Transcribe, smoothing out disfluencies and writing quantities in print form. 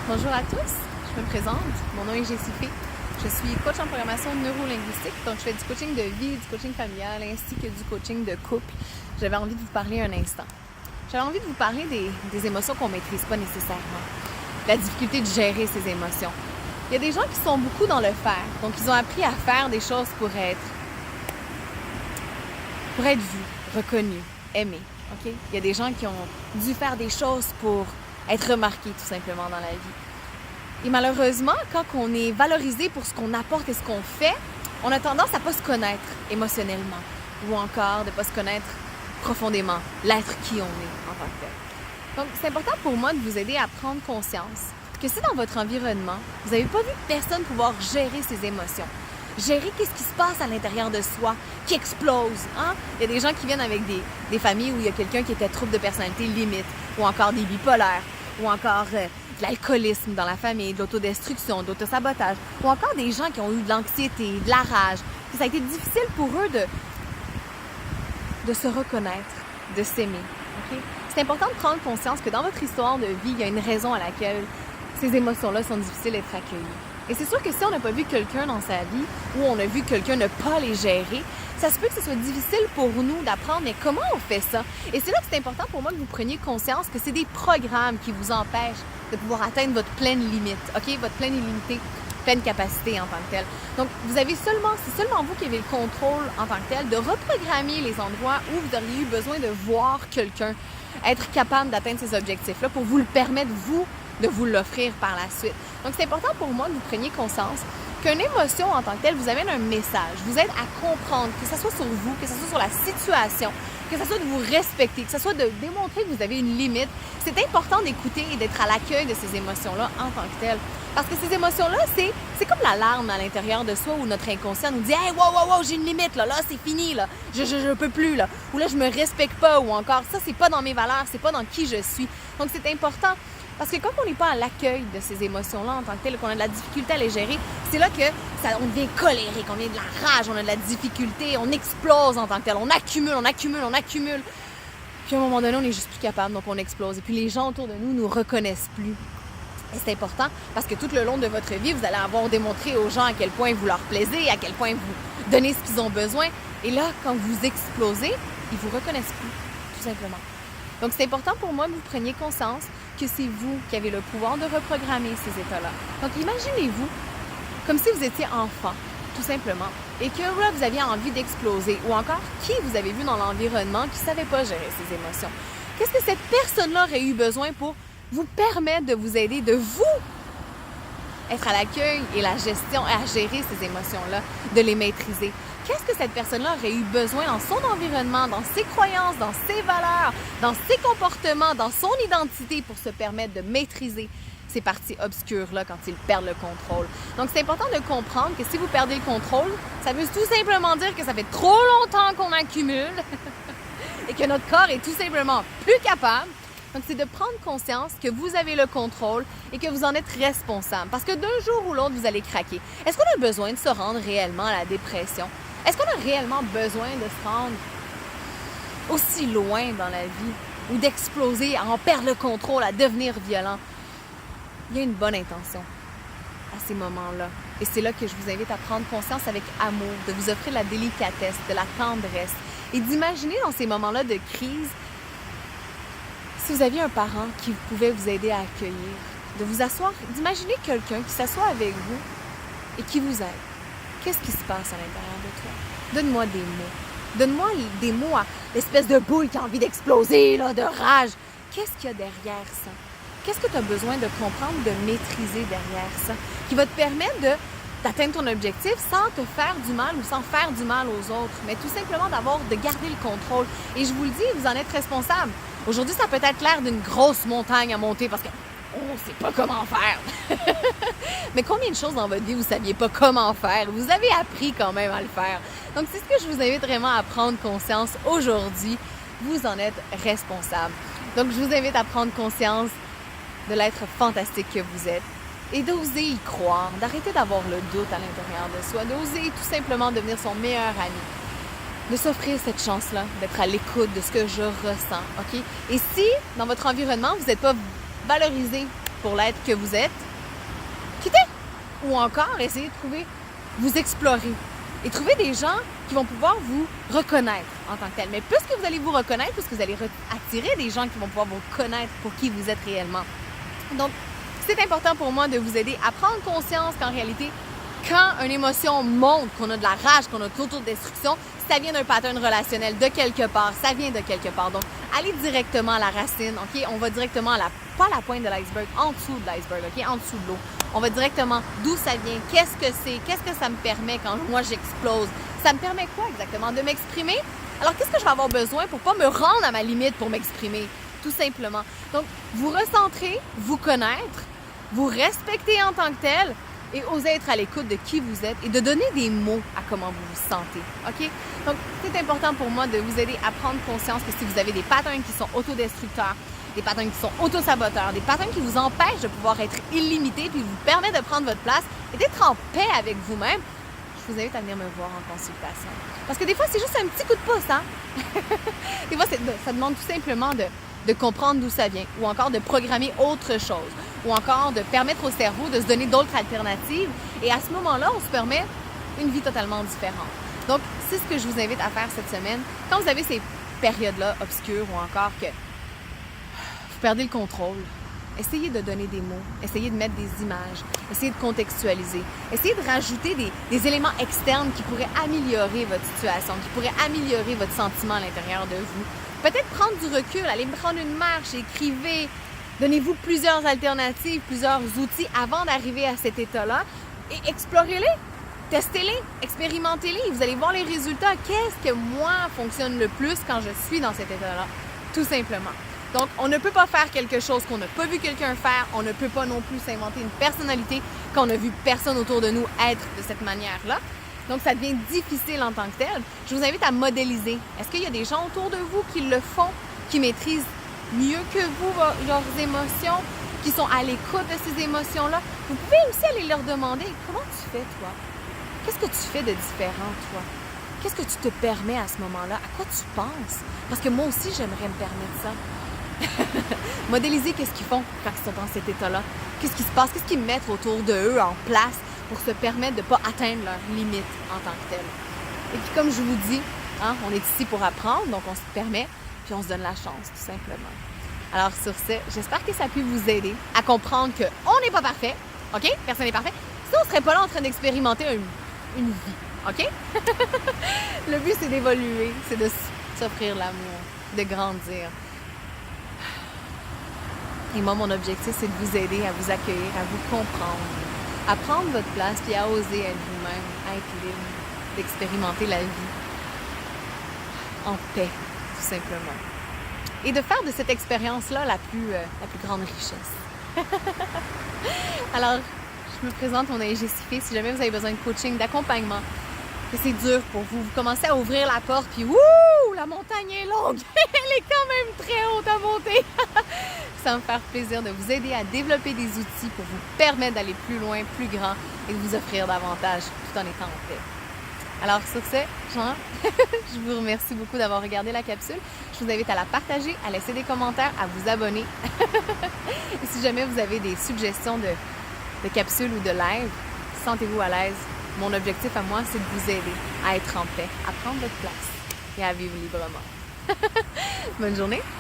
Bonjour à tous, je me présente, mon nom est Jessica. Je suis coach en programmation neurolinguistique, donc je fais du coaching de vie, du coaching familial ainsi que du coaching de couple. J'avais envie de vous parler un instant. J'avais envie de vous parler des émotions qu'on ne maîtrise pas nécessairement, la difficulté de gérer ces émotions. Il y a des gens qui sont beaucoup dans le faire, donc ils ont appris à faire des choses pour être vus, reconnus, aimés. Okay? Il y a des gens qui ont dû faire des choses pour être remarqués tout simplement dans la vie. Et malheureusement, quand on est valorisé pour ce qu'on apporte et ce qu'on fait, on a tendance à ne pas se connaître émotionnellement ou encore de ne pas se connaître profondément, l'être qui on est en tant que tel. Donc, c'est important pour moi de vous aider à prendre conscience que si dans votre environnement, vous n'avez pas vu personne pouvoir gérer ses émotions, gérer qu'est-ce qui se passe à l'intérieur de soi, qui explose. Hein? Il y a des gens qui viennent avec des familles où il y a quelqu'un qui était trouble de personnalité limite, ou encore des bipolaires, ou encore de l'alcoolisme dans la famille, de l'autodestruction, de l'autosabotage, ou encore des gens qui ont eu de l'anxiété, de la rage. Ça a été difficile pour eux de se reconnaître, de s'aimer. Okay? C'est important de prendre conscience que dans votre histoire de vie, il y a une raison à laquelle ces émotions-là sont difficiles d'être accueillies. Et c'est sûr que si on n'a pas vu quelqu'un dans sa vie ou on a vu quelqu'un ne pas les gérer, ça se peut que ce soit difficile pour nous d'apprendre, mais comment on fait ça? Et c'est là que c'est important pour moi que vous preniez conscience que c'est des programmes qui vous empêchent de pouvoir atteindre votre pleine limite, OK? Votre pleine illimitée, pleine capacité en tant que telle. Donc, c'est seulement vous qui avez le contrôle en tant que tel de reprogrammer les endroits où vous auriez eu besoin de voir quelqu'un être capable d'atteindre ces objectifs-là pour vous le permettre, de vous l'offrir par la suite. Donc, c'est important pour moi que vous preniez conscience qu'une émotion en tant que telle vous amène un message, vous aide à comprendre, que ce soit sur vous, que ce soit sur la situation, que ce soit de vous respecter, que ce soit de démontrer que vous avez une limite. C'est important d'écouter et d'être à l'accueil de ces émotions-là en tant que telles. Parce que ces émotions-là, c'est comme l'alarme à l'intérieur de soi où notre inconscient nous dit « Hey, wow, j'ai une limite, là, c'est fini, là, je peux plus, là. » Ou là, je me respecte pas, ou encore « Ça, c'est pas dans mes valeurs, c'est pas dans qui je suis. » Donc, c'est important. Parce que quand on n'est pas à l'accueil de ces émotions-là en tant que telles, qu'on a de la difficulté à les gérer, c'est là que on devient colérique, on a de la rage, on a de la difficulté, on explose en tant que tel, on accumule. Puis à un moment donné, on n'est juste plus capable, donc on explose. Et puis les gens autour de nous nous reconnaissent plus. Et c'est important parce que tout le long de votre vie, vous allez avoir démontré aux gens à quel point vous leur plaisez, à quel point vous donnez ce qu'ils ont besoin. Et là, quand vous explosez, ils vous reconnaissent plus, tout simplement. Donc, c'est important pour moi que vous preniez conscience que c'est vous qui avez le pouvoir de reprogrammer ces états-là. Donc, imaginez-vous comme si vous étiez enfant, tout simplement, et que là, vous aviez envie d'exploser, ou encore qui vous avez vu dans l'environnement qui ne savait pas gérer ses émotions. Qu'est-ce que cette personne-là aurait eu besoin pour vous permettre de vous aider, de vous être à l'accueil et la gestion, à gérer ces émotions-là, de les maîtriser? Qu'est-ce que cette personne-là aurait eu besoin dans son environnement, dans ses croyances, dans ses valeurs, dans ses comportements, dans son identité pour se permettre de maîtriser ces parties obscures-là quand ils perdent le contrôle? Donc, c'est important de comprendre que si vous perdez le contrôle, ça veut tout simplement dire que ça fait trop longtemps qu'on accumule et que notre corps est tout simplement plus capable. Donc, c'est de prendre conscience que vous avez le contrôle et que vous en êtes responsable. Parce que d'un jour ou l'autre, vous allez craquer. Est-ce qu'on a besoin de se rendre réellement à la dépression? Est-ce qu'on a réellement besoin de se rendre aussi loin dans la vie ou d'exploser, à en perdre le contrôle, à devenir violent? Il y a une bonne intention à ces moments-là. Et c'est là que je vous invite à prendre conscience avec amour, de vous offrir la délicatesse, de la tendresse et d'imaginer dans ces moments-là de crise, si vous aviez un parent qui pouvait vous aider à accueillir, de vous asseoir, d'imaginer quelqu'un qui s'assoit avec vous et qui vous aide. Qu'est-ce qui se passe à l'intérieur de toi? Donne-moi des mots. Donne-moi des mots à l'espèce de boule qui a envie d'exploser, là, de rage. Qu'est-ce qu'il y a derrière ça? Qu'est-ce que tu as besoin de comprendre, de maîtriser derrière ça, qui va te permettre d'atteindre ton objectif sans te faire du mal ou sans faire du mal aux autres, mais tout simplement de garder le contrôle. Et je vous le dis, vous en êtes responsable. Aujourd'hui, ça peut être l'air d'une grosse montagne à monter parce qu'on ne sait pas comment faire. Mais combien de choses dans votre vie vous ne saviez pas comment faire? Vous avez appris quand même à le faire. Donc, c'est ce que je vous invite vraiment à prendre conscience aujourd'hui. Vous en êtes responsable. Donc, je vous invite à prendre conscience de l'être fantastique que vous êtes et d'oser y croire, d'arrêter d'avoir le doute à l'intérieur de soi, d'oser tout simplement devenir son meilleur ami, de s'offrir cette chance-là, d'être à l'écoute de ce que je ressens, OK? Et si, dans votre environnement, vous n'êtes pas valorisé pour l'être que vous êtes, quittez! Ou encore, essayez de trouver, vous explorer et trouver des gens qui vont pouvoir vous reconnaître en tant que tel. Mais plus que vous allez vous reconnaître, plus que vous allez attirer des gens qui vont pouvoir vous connaître pour qui vous êtes réellement. Donc, c'est important pour moi de vous aider à prendre conscience qu'en réalité, quand une émotion monte, qu'on a de la rage, qu'on a de l'autodestruction, ça vient d'un pattern relationnel de quelque part, ça vient de quelque part. Donc, allez directement à la racine, OK? On va directement à pas à la pointe de l'iceberg, en dessous de l'iceberg, OK? En dessous de l'eau. On va directement d'où ça vient, qu'est-ce que c'est, qu'est-ce que ça me permet quand moi j'explose. Ça me permet quoi exactement? De m'exprimer? Alors, qu'est-ce que je vais avoir besoin pour pas me rendre à ma limite pour m'exprimer? Tout simplement. Donc, vous recentrer, vous connaître, vous respecter en tant que tel et oser être à l'écoute de qui vous êtes et de donner des mots à comment vous vous sentez. OK? Donc, c'est important pour moi de vous aider à prendre conscience que si vous avez des patterns qui sont autodestructeurs, des patterns qui sont auto-saboteurs, des patterns qui vous empêchent de pouvoir être illimité puis vous permettent de prendre votre place et d'être en paix avec vous-même, je vous invite à venir me voir en consultation. Parce que des fois, c'est juste un petit coup de pouce, hein? Des fois, ça demande tout simplement de comprendre d'où ça vient ou encore de programmer autre chose ou encore de permettre au cerveau de se donner d'autres alternatives. Et à ce moment-là, on se permet une vie totalement différente. Donc, c'est ce que je vous invite à faire cette semaine. Quand vous avez ces périodes-là obscures ou encore que vous perdez le contrôle, essayez de donner des mots, essayez de mettre des images, essayez de contextualiser, essayez de rajouter des éléments externes qui pourraient améliorer votre situation, qui pourraient améliorer votre sentiment à l'intérieur de vous. Peut-être prendre du recul, aller prendre une marche, écrivez, donnez-vous plusieurs alternatives, plusieurs outils avant d'arriver à cet état-là et explorez-les, testez-les, expérimentez-les. Vous allez voir les résultats. Qu'est-ce que moi fonctionne le plus quand je suis dans cet état-là? Tout simplement. Donc, on ne peut pas faire quelque chose qu'on n'a pas vu quelqu'un faire. On ne peut pas non plus s'inventer une personnalité qu'on n'a vu personne autour de nous être de cette manière-là. Donc, ça devient difficile en tant que tel. Je vous invite à modéliser. Est-ce qu'il y a des gens autour de vous qui le font, qui maîtrisent mieux que vous leurs émotions, qui sont à l'écoute de ces émotions-là? Vous pouvez aussi aller leur demander « Comment tu fais, toi? Qu'est-ce que tu fais de différent, toi? Qu'est-ce que tu te permets à ce moment-là? À quoi tu penses? Parce que moi aussi, j'aimerais me permettre ça. » Modéliser qu'est-ce qu'ils font quand ils sont dans cet état-là. Qu'est-ce qui se passe? Qu'est-ce qu'ils mettent autour d'eux en place pour se permettre de ne pas atteindre leurs limites en tant que telles. Et puis comme je vous dis, hein, on est ici pour apprendre, donc on se permet, puis on se donne la chance, tout simplement. Alors sur ce, j'espère que ça a pu vous aider à comprendre qu'on n'est pas parfait, OK? Personne n'est parfait. Sinon, on ne serait pas là en train d'expérimenter une vie, OK? Le but, c'est d'évoluer, c'est de s'offrir l'amour, de grandir. Et moi, mon objectif, c'est de vous aider à vous accueillir, à vous comprendre, à prendre votre place, puis à oser être vous-même, à être libre, d'expérimenter la vie en paix, tout simplement. Et de faire de cette expérience-là la plus grande richesse. Alors, je me présente, mon nom est Jessifée. Si jamais vous avez besoin de coaching, d'accompagnement, que c'est dur pour vous, vous commencez à ouvrir la porte, puis wouh, la montagne est longue, elle est quand même très haute à monter. Ça va me faire plaisir de vous aider à développer des outils pour vous permettre d'aller plus loin, plus grand et de vous offrir davantage tout en étant en paix. Alors sur ce, Jean, je vous remercie beaucoup d'avoir regardé la capsule. Je vous invite à la partager, à laisser des commentaires, à vous abonner. Et si jamais vous avez des suggestions de capsules ou de live, sentez-vous à l'aise. Mon objectif à moi, c'est de vous aider à être en paix, à prendre votre place et à vivre librement. Bonne journée!